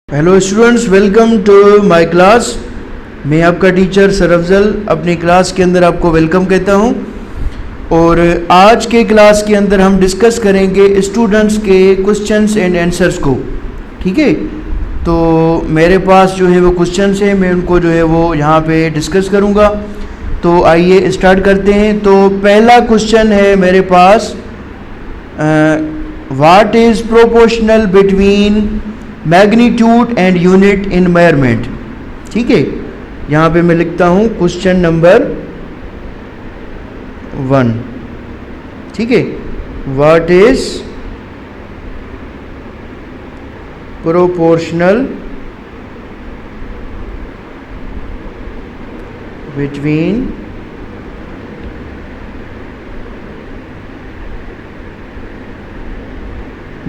Hello students, welcome to my class. मैं आपका teacher sir Afzal अपनी क्लास के अंदर आपको वेलकम कहता हूं। और आज के क्लास के अंदर हम डिस्कस करेंगे स्टूडेंट्स के क्वेश्चंस एंड आंसर्स को। ठीक है, तो मेरे पास जो है वो क्वेश्चंस हैं, मैं उनको जो है वो यहाँ पे डिस्कस करूँगा। तो आइए स्टार्ट करते हैं। तो पहला क्वेश्चन है मेरे पास, what is proportional between magnitude and unit in measurement. ठीक है, यहाँ पे मैं लिखता हूँ क्वेश्चन नंबर 1। ठीक है, what is proportional between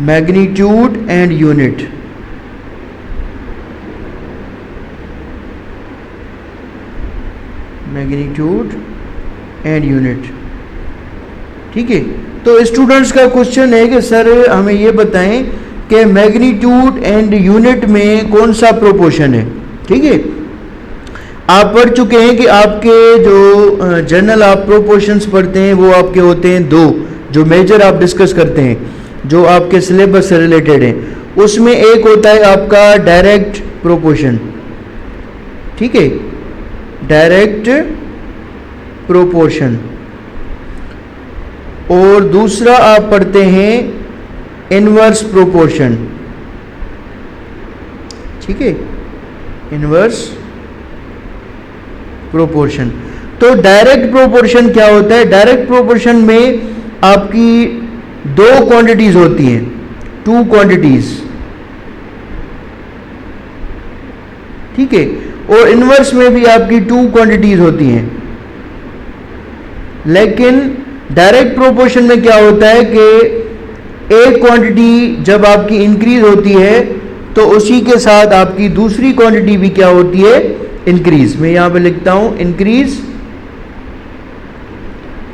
magnitude and unit. Magnitude and unit. ठीक है, तो स्टूडेंट्स का क्वेश्चन है कि सर हमें ये बताएं कि मैग्नीट्यूड एंड यूनिट में कौन सा प्रोपोर्शन है। ठीक है, आप पढ़ चुके हैं कि आपके जो जनरल आप प्रोपोर्शंस पढ़ते हैं वो आपके होते हैं दो, जो मेजर आप डिस्कस करते हैं जो आपके सिलेबस से रिलेटेड हैं। उसमें एक होता है आपका डायरेक्ट प्रोपोर्शन। ठीक है, डायरेक्ट प्रोपोर्शन। और दूसरा आप पढ़ते हैं इनवर्स प्रोपोर्शन। ठीक है, इनवर्स प्रोपोर्शन। तो डायरेक्ट प्रोपोर्शन क्या होता है? डायरेक्ट प्रोपोर्शन में आपकी दो क्वांटिटीज होती हैं, टू क्वांटिटीज। ठीक है, और इनवर्स में भी आपकी टू क्वांटिटीज होती हैं। लेकिन डायरेक्ट प्रोपोर्शन में क्या होता है कि एक क्वांटिटी जब आपकी इंक्रीज होती है तो उसी के साथ आपकी दूसरी क्वांटिटी भी क्या होती है? इंक्रीज। मैं यहां पे लिखता हूं इंक्रीज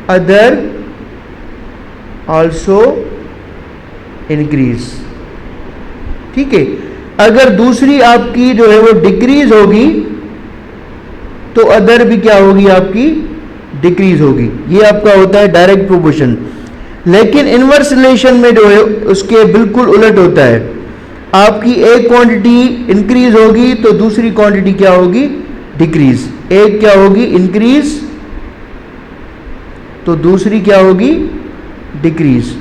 अदर आल्सो इंक्रीज। ठीक है, अगर दूसरी आपकी जो है वो डिक्रीज होगी तो अदर भी क्या होगी? आपकी डिक्रीज होगी। ये आपका होता है डायरेक्ट प्रोपोर्शन। लेकिन इनवर्स रिलेशन में जो है उसके बिल्कुल उलट होता है। आपकी एक क्वांटिटी इंक्रीज होगी तो दूसरी क्वांटिटी क्या होगी? डिक्रीज। एक क्या होगी? इंक्रीज, तो दूसरी क्या होगी? डिक्रीज।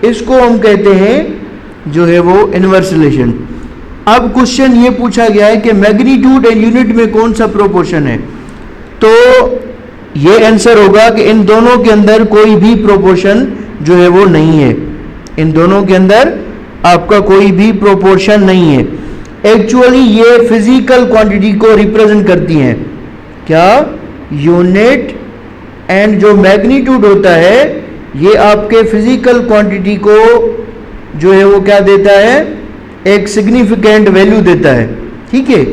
इसको हम कहते हैं जो है वो इनवर्स रिलेशन। अब क्वेश्चन ये पूछा गया है कि मैग्नीट्यूड एंड यूनिट में कौन सा प्रोपोर्शन है। तो ये आंसर होगा कि इन दोनों के अंदर कोई भी प्रोपोर्शन जो है वो नहीं है। इन दोनों के अंदर आपका कोई भी प्रोपोर्शन नहीं है। एक्चुअली ये फिजिकल क्वांटिटी को रिप्रेजेंट करती हैं। क्या? यूनिट एंड जो मैग्नीट्यूड होता है ये आपके फिजिकल क्वांटिटी को जो है वो क्या देता है? एक सिग्निफिकेंट वैल्यू देता है। ठीक है,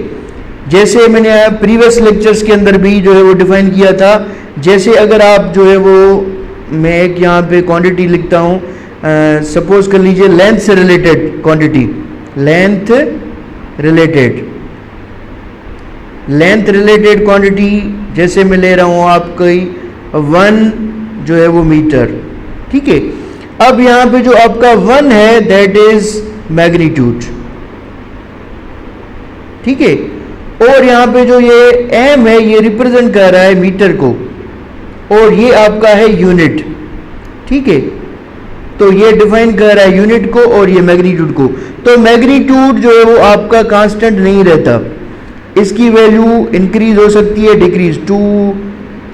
जैसे मैंने प्रीवियस लेक्चर्स के अंदर भी जो है वो डिफाइन किया था। जैसे अगर आप जो है वो, मैं एक यहाँ पे क्वांटिटी लिखता हूँ, सपोज कर लीजिए लेंथ से related quantity, length related quantity जैसे मैं ले रहा हूँ आपकी 1 जो है वो मीटर। ठीक है, अब यहाँ पे जो आपका 1 है दैट इज मैग्नीट्यूड। ठीक है, और यहाँ पे जो ये m है ये रिप्रेजेंट कर रहा है मीटर को, और ये आपका है यूनिट। ठीक है, तो ये डिफाइन कर रहा है यूनिट को और ये मैग्नीट्यूड को। तो मैग्नीट्यूड जो है वो आपका कांस्टेंट नहीं रहता, इसकी वैल्यू इंक्रीज हो सकती है, डिक्रीज। 2,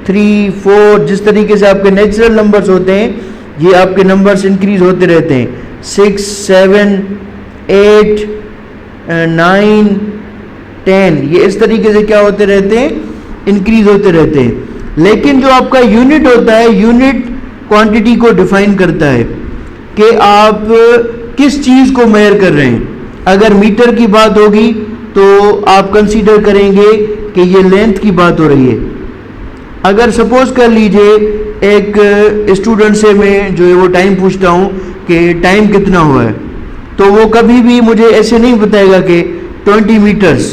3, 4 जिस तरीके से आपके नेचुरल नंबर्स होते हैं ये आपके नंबर्स इंक्रीज होते रहते हैं। 6, 7, 8, 9, 10 ये इस तरीके से क्या होते रहते हैं? इंक्रीज होते रहते हैं। लेकिन जो आपका यूनिट होता है, यूनिट क्वांटिटी को डिफाइन करता है कि आप किस चीज़ को मेजर कर रहे हैं। अगर मीटर की बात होगी तो आप कंसीडर करेंगे कि ये लेंथ की बात हो रही है। अगर सपोज कर लीजिए एक स्टूडेंट से मैं जो है वो टाइम पूछता हूँ कि टाइम कितना हुआ है, तो वो कभी भी मुझे ऐसे नहीं बताएगा कि 20 मीटर्स,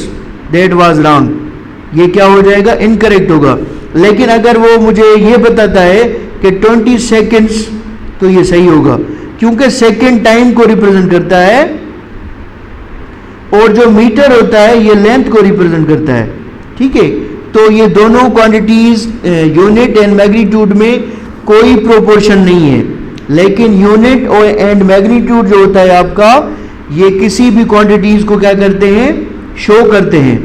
दैट वाज रॉन्ग। ये क्या हो जाएगा, इनकरेक्ट होगा। लेकिन अगर वो मुझे ये बताता है कि 20 सेकेंड्स, तो ये सही होगा, क्योंकि सेकेंड टाइम को रिप्रेजेंट करता है और जो मीटर होता है ये लेंथ को रिप्रेजेंट करता है। ठीक है, तो ये दोनों क्वांटिटीज यूनिट एंड मैग्नीट्यूड में कोई प्रोपोर्शन नहीं है, लेकिन यूनिट और एंड मैग्नीट्यूड जो होता है आपका, ये किसी भी क्वांटिटीज को क्या करते हैं, शो करते हैं।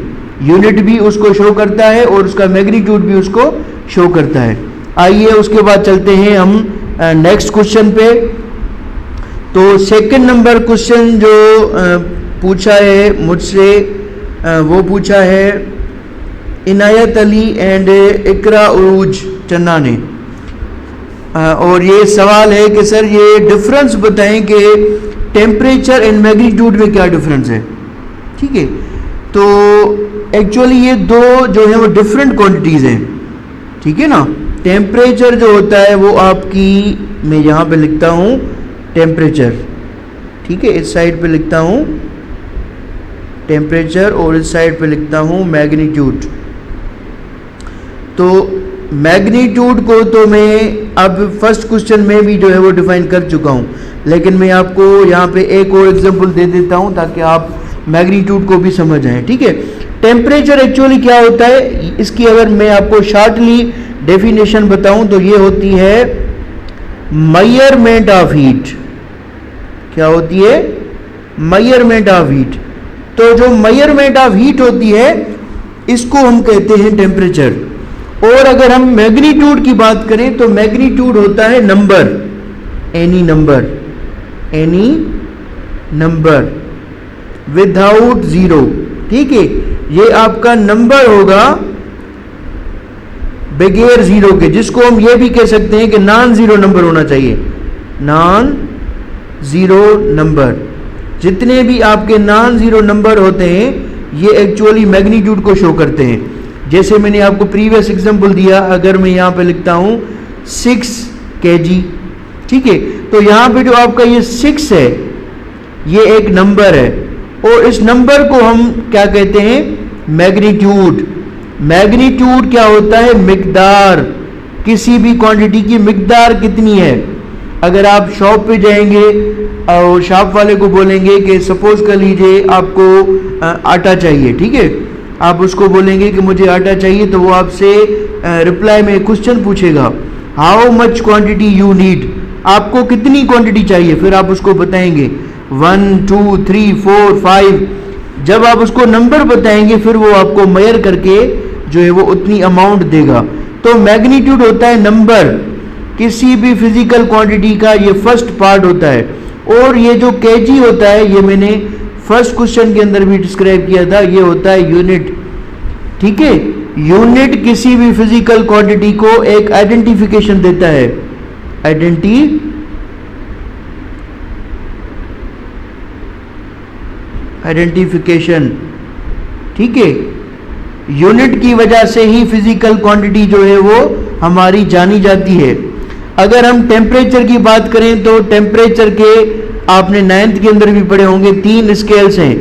यूनिट भी उसको शो करता है और उसका मैग्नीट्यूड भी उसको शो करता है। आइए उसके बाद चलते हैं हम नेक्स्ट क्वेश्चन पे। तो सेकंड नंबर क्वेश्चन जो पूछा है मुझसे, वो पूछा है इनायत अली एंड इकरा उरूज चन्ना ने। और ये सवाल है कि सर ये डिफरेंस बताएं कि टेम्परेचर एंड मैग्नीट्यूड में क्या डिफरेंस है। ठीक है, तो एक्चुअली ये दो जो है वो डिफरेंट क्वांटिटीज़ हैं। ठीक है ना, टेम्परेचर जो होता है वो आपकी, मैं यहाँ पे लिखता हूँ टेम्परेचर, ठीक है, इस साइड पे लिखता हूँ टेम्परेचर और इस साइड पे लिखता हूँ मैग्नीट्यूड। तो मैग्नीट्यूड को तो मैं अब फर्स्ट क्वेश्चन में भी जो है वो डिफाइन कर चुका हूँ, लेकिन मैं आपको यहाँ पे एक और एग्जांपल दे देता हूँ ताकि आप मैग्नीट्यूड को भी समझ आए। ठीक है, टेम्परेचर एक्चुअली क्या होता है, इसकी अगर मैं आपको शॉर्टली डेफिनेशन बताऊं तो ये होती है मेजरमेंट ऑफ हीट। क्या होती है, मेजरमेंट ऑफ हीट। तो जो मेजरमेंट ऑफ हीट होती है इसको हम कहते हैं टेम्परेचर। और अगर हम मैग्नीट्यूड की बात करें तो मैग्नीट्यूड होता है number, any number, any number without zero. ठीक है, ये आपका नंबर होगा बगैर जीरो के, जिसको हम ये भी कह सकते हैं कि नॉन जीरो नंबर होना चाहिए, नॉन जीरो नंबर। जितने भी आपके नॉन जीरो नंबर होते हैं ये एक्चुअली मैग्नीट्यूड को शो करते हैं। जैसे मैंने आपको प्रीवियस एग्जांपल दिया, अगर मैं यहाँ पे लिखता हूँ 6 kg, ठीक है, तो यहाँ पे जो आपका ये 6 है ये एक नंबर है और इस नंबर को हम क्या कहते हैं, मैग्नीट्यूड। मैग्नीट्यूड क्या होता है, मिकदार, किसी भी क्वांटिटी की मिकदार कितनी है। अगर आप शॉप पे जाएंगे और शॉप वाले को बोलेंगे कि सपोज कर लीजिए आपको आटा चाहिए, ठीक है, आप उसको बोलेंगे कि मुझे आटा चाहिए, तो वो आपसे रिप्लाई में क्वेश्चन पूछेगा, how much quantity you need, आपको कितनी क्वांटिटी चाहिए। फिर आप उसको बताएंगे 1 2 3 4 5। जब आप उसको नंबर बताएंगे फिर वो आपको मेजर करके जो है वो उतनी अमाउंट देगा। तो मैग्नीट्यूड होता है नंबर, किसी भी फिजिकल क्वांटिटी का ये फर्स्ट पार्ट होता है। और ये जो केजी होता है ये मैंने फर्स्ट क्वेश्चन के अंदर भी डिस्क्राइब किया था, ये होता है यूनिट। ठीक है, यूनिट किसी भी फिजिकल क्वांटिटी को एक आइडेंटिफिकेशन देता है, आइडेंटिफिकेशन। ठीक है, यूनिट की वजह से ही फिजिकल क्वांटिटी जो है वो हमारी जानी जाती है। अगर हम टेम्परेचर की बात करें तो टेम्परेचर के आपने 9th के अंदर भी पढ़े होंगे, 3 स्केल्स हैं।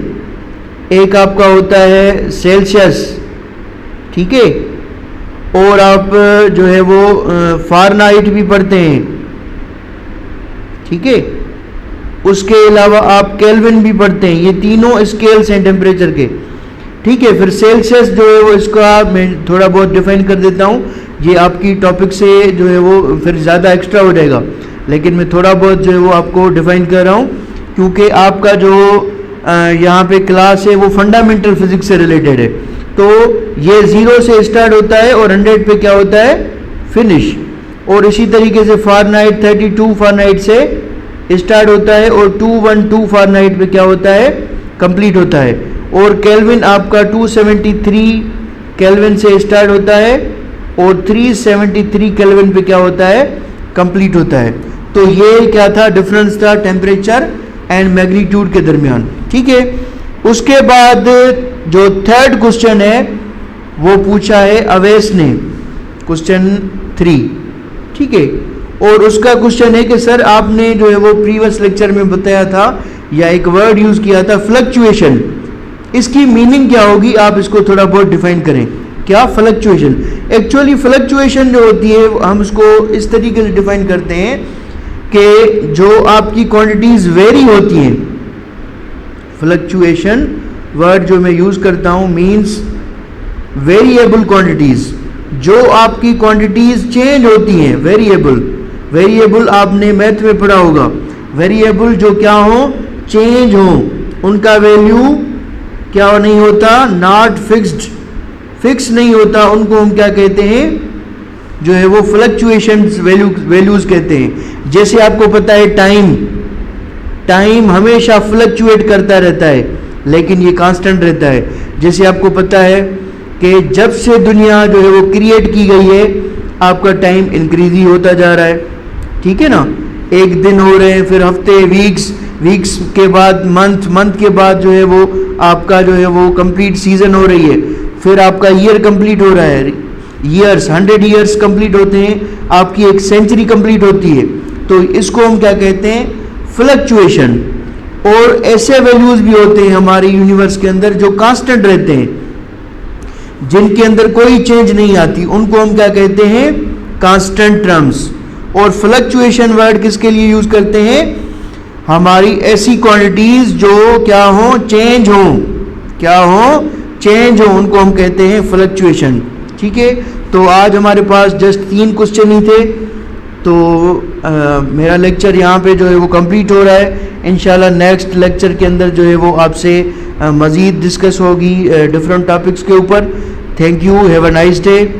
एक आपका होता है सेल्सियस, ठीक है, और आप जो है वो फ़ारेनहाइट भी पढ़ते हैं, ठीक है, उसके अलावा आप केल्विन भी पढ़ते हैं। ये तीनों स्केल्स हैं टेम्परेचर के, ठीक है। फिर सेल्सियस जो है वो इसका मैं थोड़ा बहुत डिफाइन कर देता हूँ, ये आपकी टॉपिक से जो है वो फिर ज़्यादा एक्स्ट्रा हो जाएगा, लेकिन मैं थोड़ा बहुत जो है वो आपको डिफाइन कर रहा हूँ क्योंकि आपका जो यहाँ पे क्लास है वो फंडामेंटल फिजिक्स से रिलेटेड है। तो ये 0 से स्टार्ट होता है और 100 पे क्या होता है, फिनिश। और इसी तरीके से फ़ारेनहाइट 32 फ़ारेनहाइट से स्टार्ट होता है और 212 फ़ारेनहाइट पे क्या होता है, कंप्लीट होता है। और केल्विन आपका 273 केल्विन से स्टार्ट होता है और 373 केल्विन पे क्या होता है, कंप्लीट होता है। तो ये क्या था, डिफरेंस था टेम्परेचर एंड मैग्नीट्यूड के दरमियान, ठीक है। उसके बाद जो थर्ड क्वेश्चन है वो पूछा है अवैस ने, क्वेश्चन 3, ठीक है। और उसका क्वेश्चन है कि सर आपने जो है वो प्रीवियस लेक्चर में बताया था या एक वर्ड यूज किया था फ्लक्चुएशन, इसकी मीनिंग क्या होगी, आप इसको थोड़ा बहुत डिफाइन करें। क्या? फ्लक्चुएशन। एक्चुअली फ्लक्चुएशन जो होती है हम उसको इस तरीके से डिफाइन करते हैं कि जो आपकी क्वांटिटीज वेरी होती हैं, फ्लक्चुएशन वर्ड जो मैं यूज करता हूं मींस वेरिएबल क्वांटिटीज, जो आपकी क्वांटिटीज चेंज होती हैं। वेरिएबल आपने मैथ में पढ़ा होगा, वेरिएबल जो क्या हो, चेंज हो, उनका वैल्यू क्या नहीं होता, नॉट फिक्स्ड, फिक्स नहीं होता, उनको हम क्या कहते हैं, जो है वो फ्लक्चुएशन वैल्यूज कहते हैं। जैसे आपको पता है टाइम हमेशा फ्लक्चुएट करता रहता है, लेकिन ये कांस्टेंट रहता है। जैसे आपको पता है कि जब से दुनिया जो है वो क्रिएट की गई है, आपका टाइम इंक्रीज ही होता जा रहा है, ठीक है ना। एक दिन हो रहे हैं, फिर हफ्ते, वीक्स के बाद मंथ के बाद जो है वो आपका जो है वो कंप्लीट सीजन हो रही है, फिर आपका ईयर कंप्लीट हो रहा है, ईयर्स 100 ईयर्स कंप्लीट होते हैं, आपकी एक सेंचुरी कंप्लीट होती है। तो इसको हम क्या कहते हैं, फ्लक्चुएशन। और ऐसे वैल्यूज भी होते हैं हमारे यूनिवर्स के अंदर जो कांस्टेंट रहते हैं, जिनके अंदर कोई चेंज नहीं आती, उनको हम क्या कहते हैं, कांस्टेंट टर्म्स। और फ्लक्चुएशन वर्ड किसके लिए यूज करते हैं, हमारी ऐसी क्वांटिटीज जो क्या हो, चेंज हो, उनको हम कहते हैं फ्लक्चुएशन। ठीक है, तो आज हमारे पास जस्ट 3 क्वेश्चन ही थे, तो मेरा लेक्चर यहाँ पे जो है वो कंप्लीट हो रहा है। इंशाल्लाह नेक्स्ट लेक्चर के अंदर जो है वो आपसे मज़ीद डिस्कस होगी डिफरेंट टॉपिक्स के ऊपर। Thank you, have a nice day.